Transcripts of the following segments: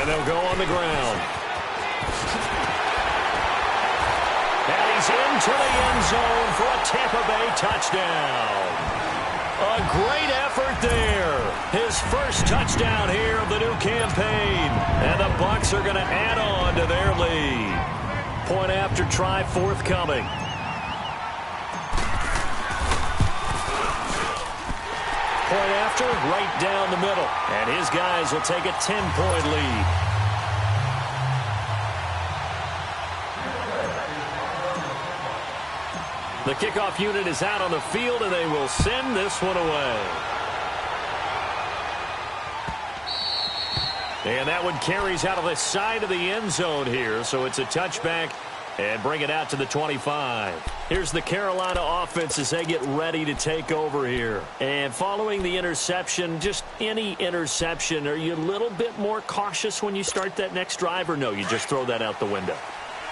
And they'll go on the ground. And he's into the end zone for a Tampa Bay touchdown. A great effort there. His first touchdown here of the new campaign. And the Bucs are going to add on to their lead. Point after try forthcoming. Point after, right down the middle. And his guys will take a 10-point lead. The kickoff unit is out on the field, and they will send this one away. And that one carries out of the side of the end zone here, so it's a touchback and bring it out to the 25. Here's the Carolina offense as they get ready to take over here. And following the interception, just any interception, are you a little bit more cautious when you start that next drive, or no, you just throw that out the window?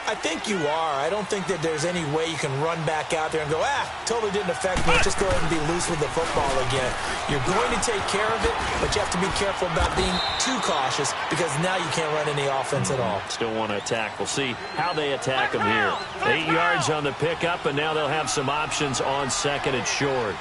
I think you are. I don't think that there's any way you can run back out there and go, totally didn't affect me. Just go ahead and be loose with the football again. You're going to take care of it, but you have to be careful about being too cautious because now you can't run any offense at all. Still want to attack. We'll see how they attack them here. 8 yards on the pickup, and now they'll have some options on second and short.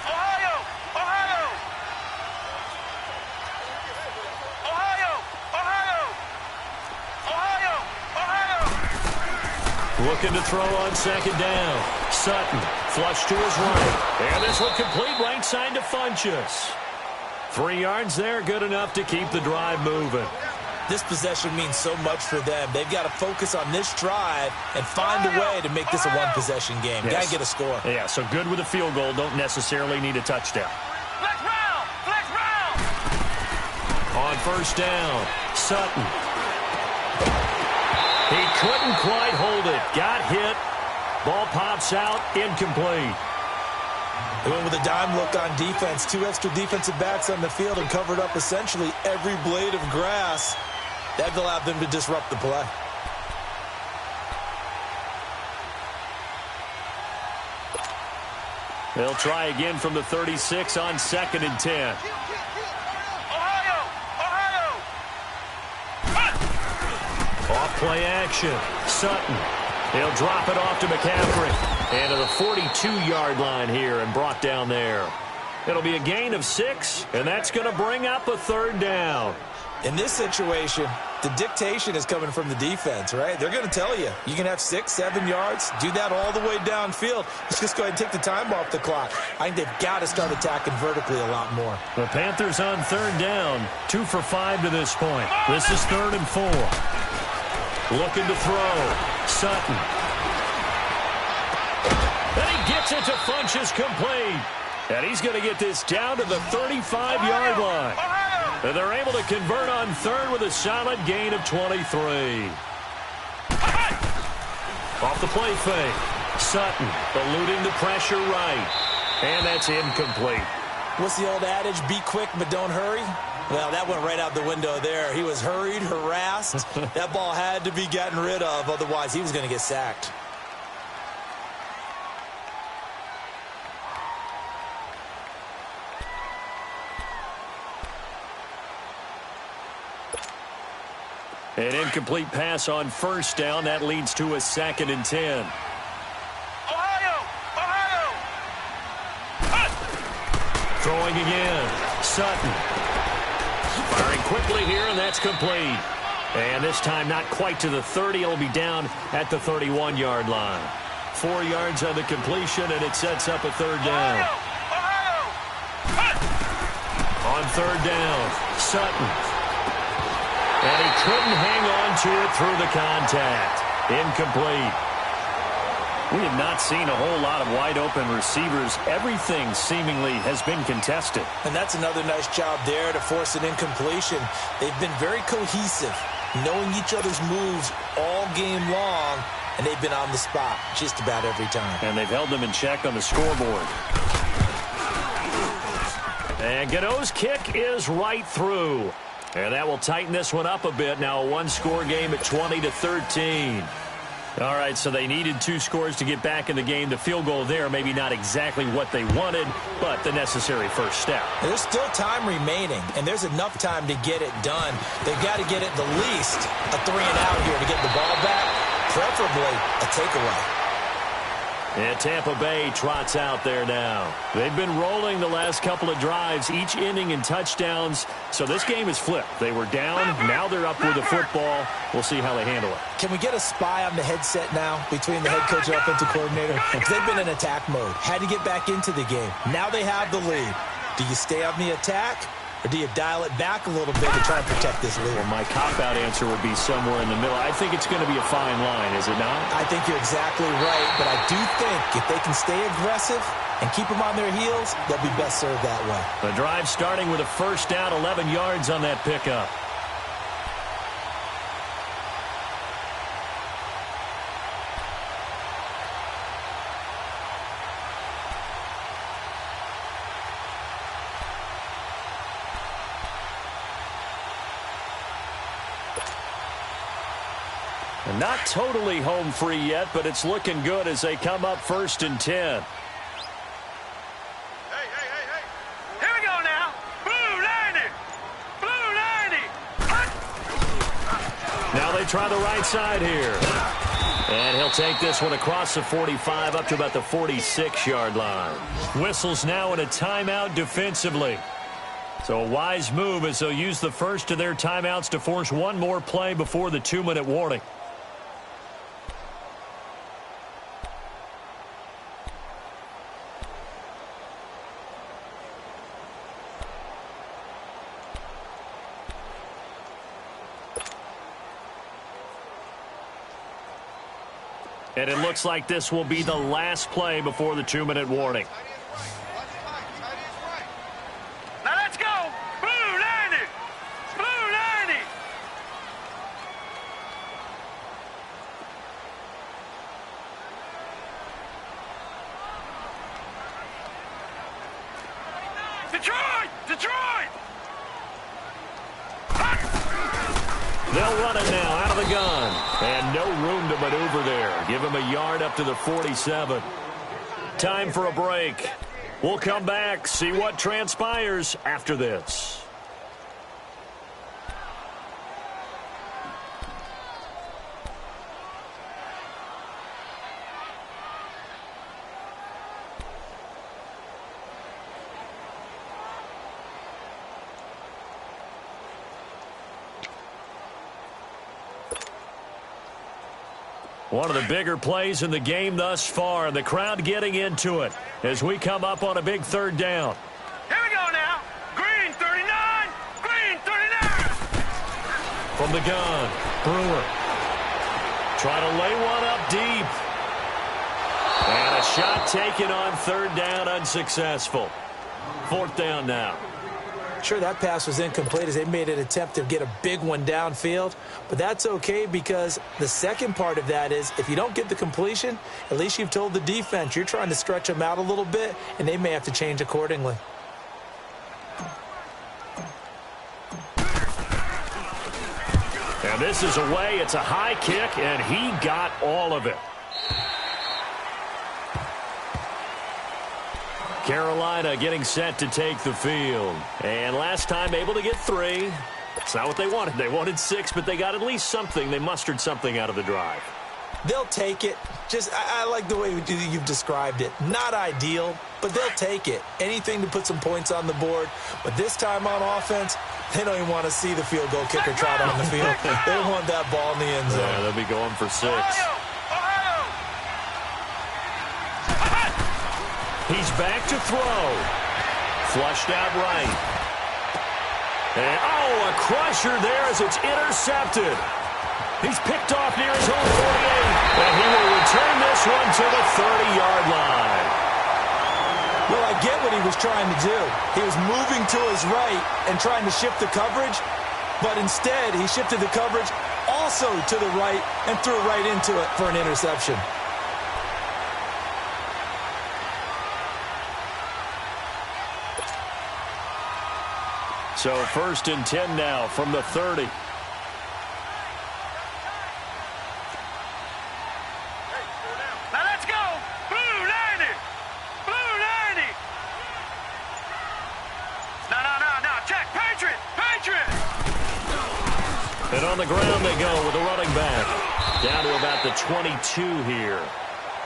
Looking to throw on second down. Sutton, flush to his right. And this one complete right side to Funchess. 3 yards there, good enough to keep the drive moving. This possession means so much for them. They've got to focus on this drive and find a way to make this a one-possession game. Yes. Got to get a score. Yeah, so good with a field goal. Don't necessarily need a touchdown. Flex round! Flex round! On first down, Sutton. He couldn't quite hold it. Got hit. Ball pops out. Incomplete. They went with a dime look on defense. 2 extra defensive backs on the field and covered up essentially every blade of grass. That allowed them to disrupt the play. They'll try again from the 36 on second and 10. Off-play action. Sutton. He'll drop it off to McCaffrey. And to the 42-yard line here and brought down there. It'll be a gain of 6, and that's going to bring up a third down. In this situation, the dictation is coming from the defense, right? They're going to tell you, you can have 6, 7 yards, do that all the way downfield. Let's just go ahead and take the time off the clock. I think they've got to start attacking vertically a lot more. The Panthers on third down, 2 for 5 to this point. This is 3rd and 4. Looking to throw. Sutton. And he gets it to Funchess complete. And he's going to get this down to the 35-yard line. And they're able to convert on third with a solid gain of 23. Off the play fake. Sutton eluding the pressure right. And that's incomplete. What's the old adage? Be quick, but don't hurry. Well, that went right out the window there. He was hurried, harassed. That ball had to be gotten rid of. Otherwise, he was going to get sacked. An incomplete pass on first down. That leads to a 2nd and 10. Ohio! Throwing again. Sutton. Firing quickly here, and that's complete. And this time not quite to the 30. It'll be down at the 31-yard line. 4 yards on the completion, and it sets up a third down. On third down, Sutton. And he couldn't hang on to it through the contact. Incomplete. We have not seen a whole lot of wide-open receivers. Everything seemingly has been contested. And that's another nice job there to force an incompletion. They've been very cohesive, knowing each other's moves all game long, and they've been on the spot just about every time. And they've held them in check on the scoreboard. And Gano's kick is right through. And that will tighten this one up a bit. Now a one-score game at 20-13. All right, so they needed 2 scores to get back in the game. The field goal there, maybe not exactly what they wanted, but the necessary first step. There's still time remaining, and there's enough time to get it done. They've got to get it the least a 3-and-out here to get the ball back, preferably a takeaway. And Tampa Bay trots out there now. They've been rolling the last couple of drives, each ending in touchdowns. So this game is flipped. They were down. Now they're up with the football. We'll see how they handle it. Can we get a spy on the headset now between the head coach and offensive coordinator? Because they've been in attack mode. Had to get back into the game. Now they have the lead. Do you stay on the attack? Or do you dial it back a little bit to try and protect this lead? Well, my cop-out answer would be somewhere in the middle. I think it's going to be a fine line, is it not? I think you're exactly right, but I do think if they can stay aggressive and keep them on their heels, they'll be best served that way. The drive starting with a first down, 11 yards on that pickup. Not totally home free yet, but it's looking good as they come up 1st and 10. Hey. Here we go now. Blue 90. Blue 90. Now they try the right side here. And he'll take this one across the 45 up to about the 46-yard line. Whistles now in a timeout defensively. So a wise move as they'll use the first of their timeouts to force one more play before the 2-minute warning. And it looks like this will be the last play before the 2-minute warning. Now let's go. Blue 90. Blue 90. Detroit. They'll run it now out of the gun. And no room to maneuver there. Give him a yard up to the 47. Time for a break. We'll come back, see what transpires after this. One of the bigger plays in the game thus far. The crowd getting into it as we come up on a big 3rd down. Here we go now. Green 39. Green 39. From the gun, Brewer. Trying to lay one up deep. And a shot taken on 3rd down, unsuccessful. 4th down now. Sure, that pass was incomplete as they made an attempt to get a big one downfield, but that's okay because the second part of that is if you don't get the completion, at least you've told the defense you're trying to stretch them out a little bit, and they may have to change accordingly. And this is away. It's a high kick, and he got all of it. Carolina getting set to take the field. And last time able to get 3. That's not what they wanted. They wanted 6, but they got at least something. They mustered something out of the drive. They'll take it. I like the way you've described it. Not ideal, but they'll take it. Anything to put some points on the board. But this time on offense, they don't even want to see the field goal kicker trot on the field. They don't want that ball in the end zone. Yeah, they'll be going for 6. He's back to throw. Flushed out right. And, a crusher there as it's intercepted. He's picked off near his own 48. And he will return this one to the 30-yard line. Well, I get what he was trying to do. He was moving to his right and trying to shift the coverage. But instead, he shifted the coverage also to the right and threw it right into it for an interception. So 1st and 10 now from the 30. the ground they go with the running back. Down to about the 22 here.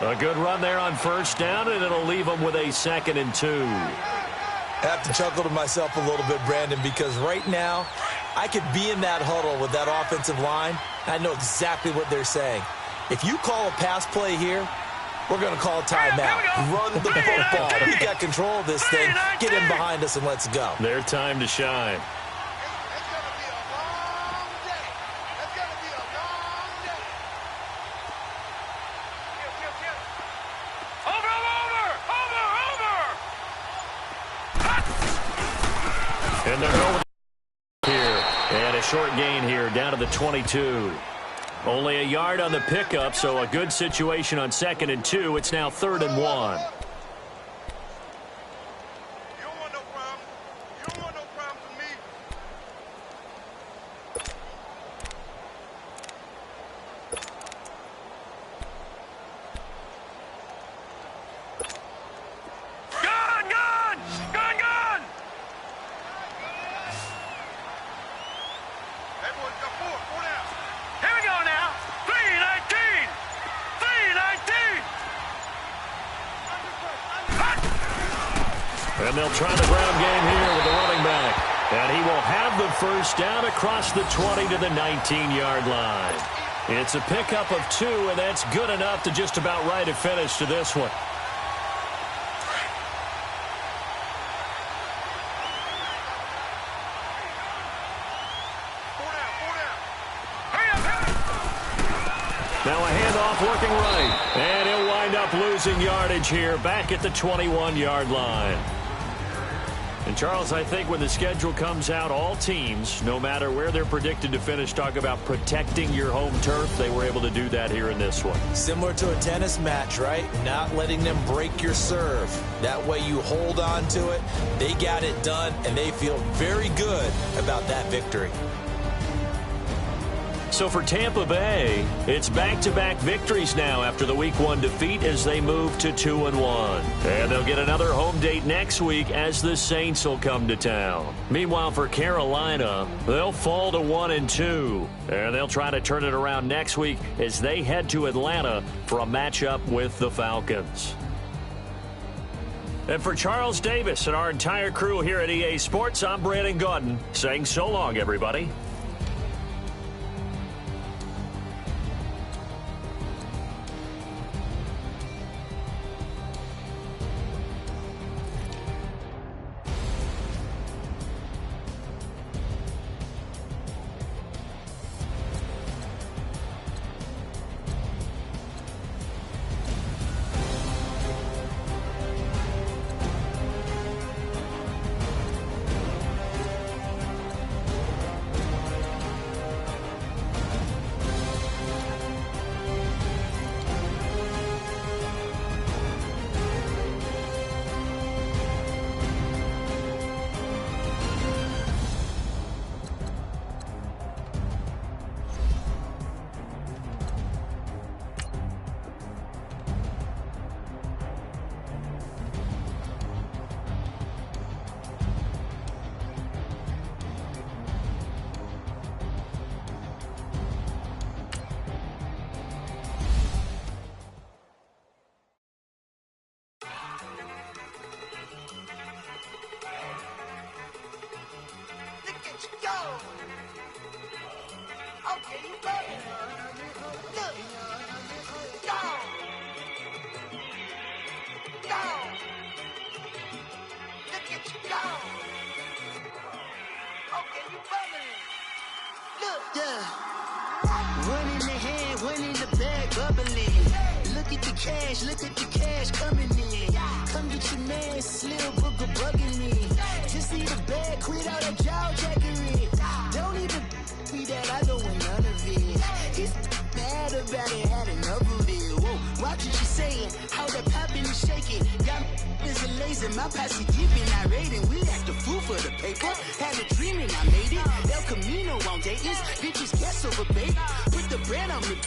A good run there on first down, and it'll leave them with a 2nd and 2. I have to chuckle to myself a little bit, Brandon, because right now I could be in that huddle with that offensive line. I know exactly what they're saying. If you call a pass play here, we're going to call a timeout. Run the football. We got control of this thing. Get in behind us and let's go. Their time to shine. And they're going here. And a short gain here down to the 22. Only a yard on the pickup, so a good situation on 2nd and 2. It's now 3rd and 1. And they'll try the ground game here with the running back. And he will have the first down across the 20 to the 19-yard line. It's a pickup of 2, and that's good enough to just about write a finish to this one. Now a handoff working right. And he'll wind up losing yardage here back at the 21-yard line. And, Charles, I think when the schedule comes out, all teams, no matter where they're predicted to finish, talk about protecting your home turf. They were able to do that here in this one. Similar to a tennis match, right? Not letting them break your serve. That way you hold on to it. They got it done, and they feel very good about that victory. So for Tampa Bay, it's back-to-back victories now after the Week 1 defeat as they move to 2-1. And they'll get another home date next week as the Saints will come to town. Meanwhile, for Carolina, they'll fall to 1-2. And they'll try to turn it around next week as they head to Atlanta for a matchup with the Falcons. And for Charles Davis and our entire crew here at EA Sports, I'm Brandon Gaudin saying so long, everybody. Look at the cash coming in. Come get your man, Slim Booker bugging me. Just need a bag, quit all that jaw jackery. Don't even be that, I don't want none of it. He's mad about it, had enough of it. Whoa, watch what you saying, how that poppin' and shaking. Got is a lazy, my posse giving, I rating. We act a fool for the paper. Had a dream and I made it. El Camino on Dayton's, bitches guess over bait. Put the bread on me.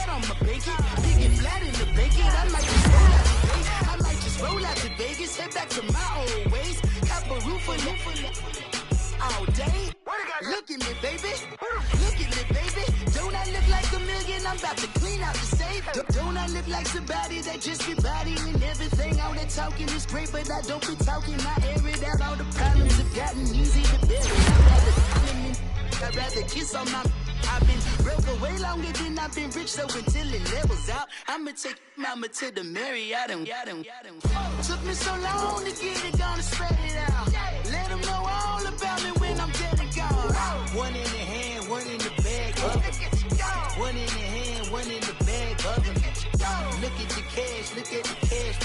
I'ma bake it, big and flat in the bacon. I might just roll out to Vegas, head back to my old ways. Have a roof all day. Look at me, baby. Look at I'm about to clean out the safe. Don't I look like somebody that just be bodying everything? All that talking is great, but I don't be talking. I air it out. All the problems have gotten easy to bear. I'd rather kiss on my. I've been broke way longer than I've been rich, so until it levels out, I'ma take mama to the Marriott and took me so long to get it, gonna spread it out. Let them know all about me when I'm dead and gone. One in the hand, one in the bag, one in the hand, one in the bag, bubbling. Look at the cash,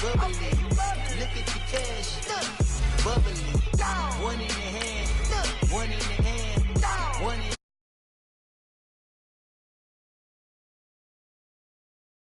bubbling. Look at the cash, bubbling.